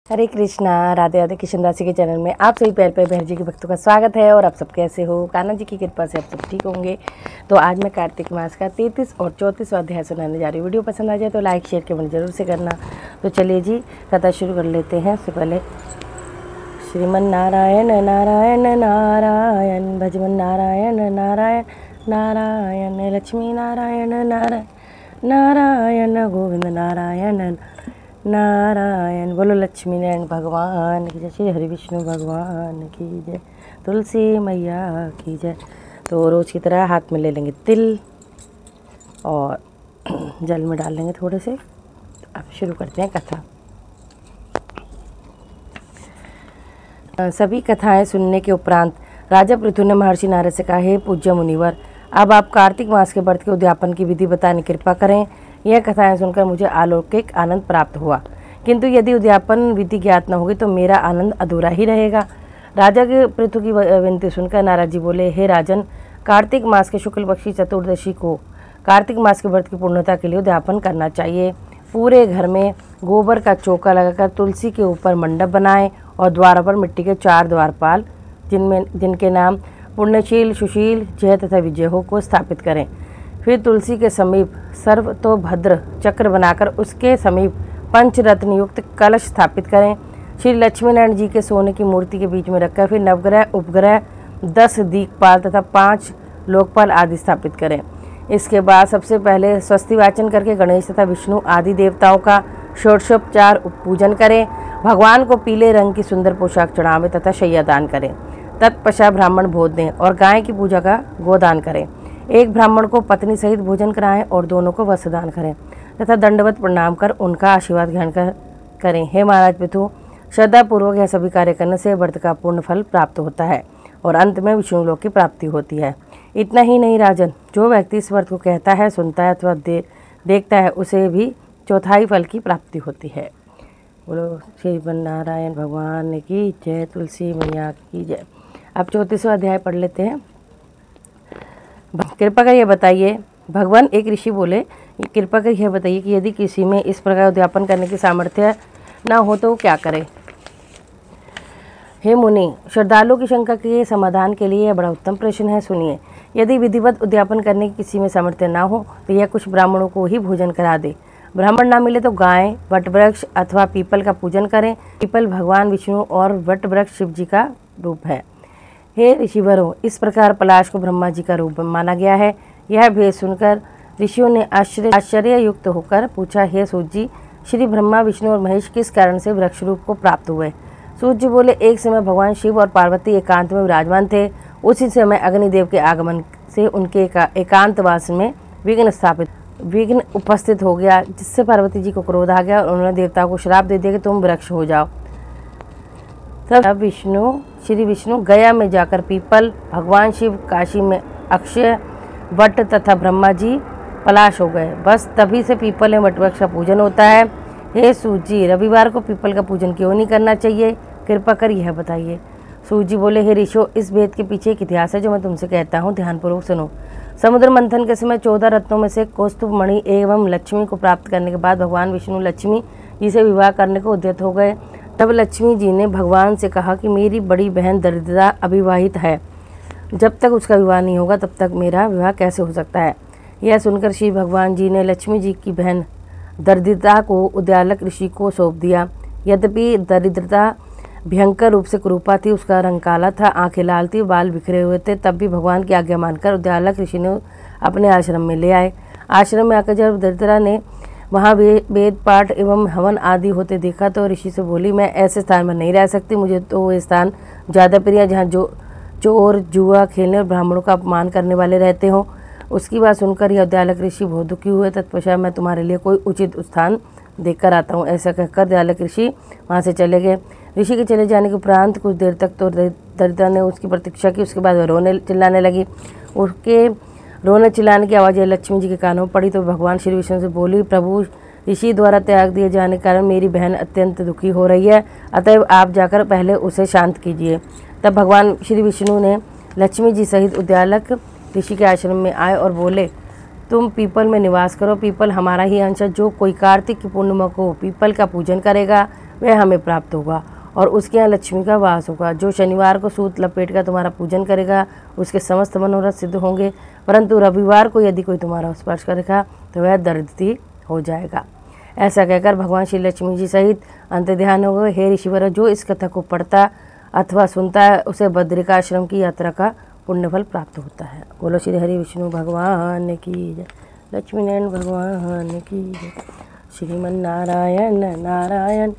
हरे कृष्णा। राधे राधे। कृष्ण दासी के चैनल में आप सभी प्यारे प्यारे बहन जी के भक्तों का स्वागत है। और आप सब कैसे हो? कान्हा जी की कृपा से आप सब ठीक होंगे। तो आज मैं कार्तिक मास का 33 और 34वां अध्याय सुनाने जा रही हूँ। वीडियो पसंद आ जाए तो लाइक शेयर कमेंट जरूर से करना। तो चलिए जी कथा शुरू कर लेते हैं। उससे पहले श्रीमन नारायण नारायण नारायण भजमन नारायण नारायण नारायण लक्ष्मी नारायण नारायण नारायण गोविंद नारायण नारायण। बोलो लक्ष्मी नारायण भगवान की जय, श्री हरि विष्णु भगवान की जय, तुलसी मैया की जय। तो रोज़ की तरह हाथ में ले लेंगे तिल और जल में डाल लेंगे थोड़े से। तो अब शुरू करते हैं कथा। सभी कथाएं सुनने के उपरांत राजा पृथु ने महर्षि नारद से कहा, हे पूज्य मुनिवर, अब आप कार्तिक मास के व्रत के उद्यापन की विधि बताने कृपा करें। यह कथाएं सुनकर मुझे अलौकिक आनंद प्राप्त हुआ, किंतु यदि उद्यापन विधि ज्ञात न होगी तो मेरा आनंद अधूरा ही रहेगा। राजा के पृथु की विनती सुनकर नारद जी बोले, हे राजन, कार्तिक मास के शुक्ल पक्षी चतुर्दशी को कार्तिक मास के व्रत की पूर्णता के लिए उद्यापन करना चाहिए। पूरे घर में गोबर का चौका लगाकर तुलसी के ऊपर मंडप बनाएं और द्वारों पर मिट्टी के 4 द्वारपाल जिनके नाम पुण्यशील, सुशील, जय तथा विजय हो को स्थापित करें। फिर तुलसी के समीप सर्वतोभद्र चक्र बनाकर उसके समीप पंचरत्न युक्त कलश स्थापित करें। श्री लक्ष्मी नारायण जी के सोने की मूर्ति के बीच में रखकर फिर नवग्रह, उपग्रह, 10 दिक्पाल तथा 5 लोकपाल आदि स्थापित करें। इसके बाद सबसे पहले स्वस्ति वाचन करके गणेश तथा विष्णु आदि देवताओं का षोडशोपचार पूजन करें। भगवान को पीले रंग की सुंदर पोशाक चढ़ावें तथा शैया दान करें। तत्पश्चात ब्राह्मण भोज दें और गाय की पूजा का गोदान करें। एक ब्राह्मण को पत्नी सहित भोजन कराएं और दोनों को वस्त्र दान करें तथा दंडवत प्रणाम कर उनका आशीर्वाद ग्रहण करें। हे महाराज पृथु, श्रद्धापूर्वक यह सभी कार्य करने से व्रत का पूर्ण फल प्राप्त होता है और अंत में विष्णु लोक की प्राप्ति होती है। इतना ही नहीं राजन, जो व्यक्ति इस व्रत को कहता है, सुनता है अथवा देखता है, उसे भी चौथाई फल की प्राप्ति होती है। बोलो श्री नारायण भगवान की जय, तुलसी मैया की जय। अब 34वां अध्याय पढ़ लेते हैं। कृपा कर यह बताइए, भगवान एक ऋषि बोले, कृपा कर यह बताइए कि यदि किसी में इस प्रकार उद्यापन करने की सामर्थ्य ना हो तो वो क्या करे। हे मुनि, श्रद्धालु की शंका के समाधान के लिए यह बड़ा उत्तम प्रश्न है। सुनिए, यदि विधिवत उद्यापन करने की किसी में सामर्थ्य ना हो तो यह कुछ ब्राह्मणों को ही भोजन करा दे। ब्राह्मण ना मिले तो गाय, वटवृक्ष अथवा पीपल का पूजन करें। पीपल भगवान विष्णु और वटवृक्ष शिव जी का रूप है। हे ऋषिवरों, इस प्रकार पलाश को ब्रह्मा जी का रूप माना गया है। यह भेद सुनकर ऋषियों ने आश्चर्य युक्त होकर पूछा, हे सूत जी, श्री ब्रह्मा, विष्णु और महेश किस कारण से वृक्ष रूप को प्राप्त हुए? सूत जी बोले, एक समय भगवान शिव और पार्वती एकांत में विराजमान थे। उसी समय अग्निदेव के आगमन से उनके एकांतवास में विघ्न उपस्थित हो गया, जिससे पार्वती जी को क्रोध आ गया और उन्होंने देवताओं को श्राप दे दिया कि तुम वृक्ष हो जाओ। तब श्री विष्णु गया में जाकर पीपल, भगवान शिव काशी में अक्षय वट तथा ब्रह्मा जी पलाश हो गए। बस तभी से पीपल एवं वटवृक्ष का पूजन होता है। हे सूत जी, रविवार को पीपल का पूजन क्यों नहीं करना चाहिए? कृपा कर यह बताइए। सूत जी बोले, हे ऋषियों, इस भेद के पीछे एक इतिहास है जो मैं तुमसे कहता हूँ, ध्यानपूर्वक सुनो। समुद्र मंथन के समय 14 रत्नों में से कौस्तुभ मणि एवं लक्ष्मी को प्राप्त करने के बाद भगवान विष्णु लक्ष्मी जी से विवाह करने को उद्यत हो गए। तब लक्ष्मी जी ने भगवान से कहा कि मेरी बड़ी बहन दरिद्रता अविवाहित है, जब तक उसका विवाह नहीं होगा तब तक मेरा विवाह कैसे हो सकता है। यह सुनकर श्री भगवान जी ने लक्ष्मी जी की बहन दरिद्रता को उद्यालक ऋषि को सौंप दिया। यद्यपि दरिद्रता भयंकर रूप से कुरूपा थी, उसका रंग काला था, आंखें लाल थी, बाल बिखरे हुए थे, तब भी भगवान की आज्ञा मानकर उद्यालक ऋषि ने अपने आश्रम में ले आए। आश्रम में आकर जब दरिद्रता ने वहाँ वेद पाठ एवं हवन आदि होते देखा तो ऋषि से बोली, मैं ऐसे स्थान में नहीं रह सकती। मुझे तो वो स्थान ज़्यादा प्रिय जहाँ जो चोर, जुआ खेलने और ब्राह्मणों का अपमान करने वाले रहते हों। उसकी बात सुनकर यह उद्यालक ऋषि बहुत दुखी हुए। तत्पश्चात मैं तुम्हारे लिए कोई उचित स्थान देखकर आता हूँ, ऐसा कहकर उद्यालक ऋषि वहाँ से चले गए। ऋषि के चले जाने के उपरांत कुछ देर तक तो दरिद्रता ने उसकी प्रतीक्षा की। उसके बाद वह रोने चिल्लाने लगी। उसके रोने चिल्लाने की आवाज़ लक्ष्मी जी के कानों में पड़ी तो भगवान श्री विष्णु से बोली, प्रभु, ऋषि द्वारा त्याग दिए जाने के कारण मेरी बहन अत्यंत दुखी हो रही है, अतएव आप जाकर पहले उसे शांत कीजिए। तब भगवान श्री विष्णु ने लक्ष्मी जी सहित उद्यालक ऋषि के आश्रम में आए और बोले, तुम पीपल में निवास करो। पीपल हमारा ही अंश है। जो कोई कार्तिक की पूर्णिमा को पीपल का पूजन करेगा वह हमें प्राप्त होगा और उसके यहाँ लक्ष्मी का वास होगा। जो शनिवार को सूत लपेट कर तुम्हारा पूजन करेगा उसके समस्त मनोरथ सिद्ध होंगे, परंतु रविवार को यदि कोई तुम्हारा स्पर्श करेगा तो वह दरिद्री हो जाएगा। ऐसा कहकर भगवान श्री लक्ष्मी जी सहित अंत ध्यान हो गए। हे ऋषिवर, जो इस कथा को पढ़ता अथवा सुनता है उसे बद्रिकाश्रम की यात्रा का पुण्यफल प्राप्त होता है। बोलो श्री हरि विष्णु भगवान की जय, लक्ष्मी नारायण भगवान की जय। श्रीमन नारायण नारायण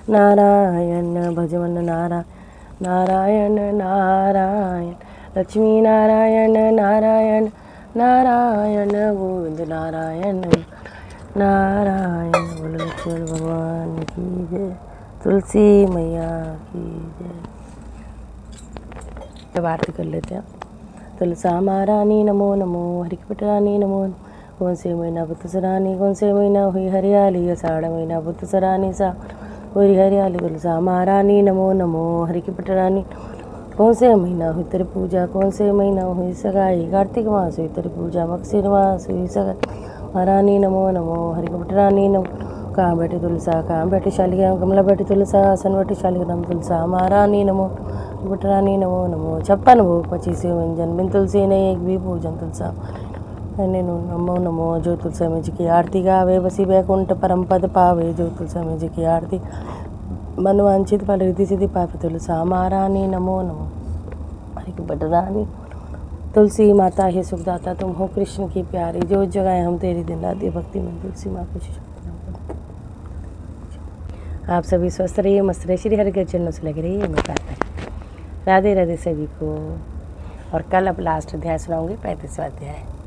नारायण भजमन नारायण नारायण लक्ष्मी नारायण नारायण नारायण गोविंद नारायण नारायण। बोलो लक्ष्मण भगवान की जय, तुलसी मैया की जय। जब आरती कर लेते हैं। तुलसा महारानी नमो नमो, हरिकपट रानी नमो नमो। कौन से महीना बुद्ध सरानी, कौन से महीना हुई हरियाली, आषाढ़ महीना बुद्ध सरानी सा हुई हरियाली। तुलसा महारानी नमो नमो, हरिकपट रानी। कौन से महीना हुई तेरी पूजा, कौन से महीना हुई सगाई, कार्तिक मास हुई तेरी पूजा, मकसिर मास हुई सगाई। महारानी नमो नमो, हरिकपट रानी नमो। कहाँ बैठी तुलसा, कहाँ बैठी शालिग्राम, कमला बैठी तुलसा, आसन बैठी शालिग्राम। तुलसा महारानी नमो, हरिकपट रानी नमो नमो। 56 भोग 25 व्यंजन, बिन तुलसी नहीं एक भी पूजन। तुलसा नमो नमो। जो तुलसा में जी की आरती गावे बसी बैकुंठ परम पद पावे। जो तुलसा में जी की आरती मनवांछित फल रिद्धि सिद्धि पावे। तुलसा महारानी नमो नमो, हरिकपट रानी। तुलसी माता है सुखदाता, तुम हो कृष्ण की प्यारी। जो जगह हम तेरी दिन रात भक्ति में। तुलसी माँ को आप सभी स्वस्थ रहिए, मस्त रहिए, श्री हरि के चरणों से लगे रहिए। मैं प्रार्थना करती हूँ। राधे राधे सभी को। और कल अब लास्ट अध्याय सुनाऊंगी, 35वां अध्याय।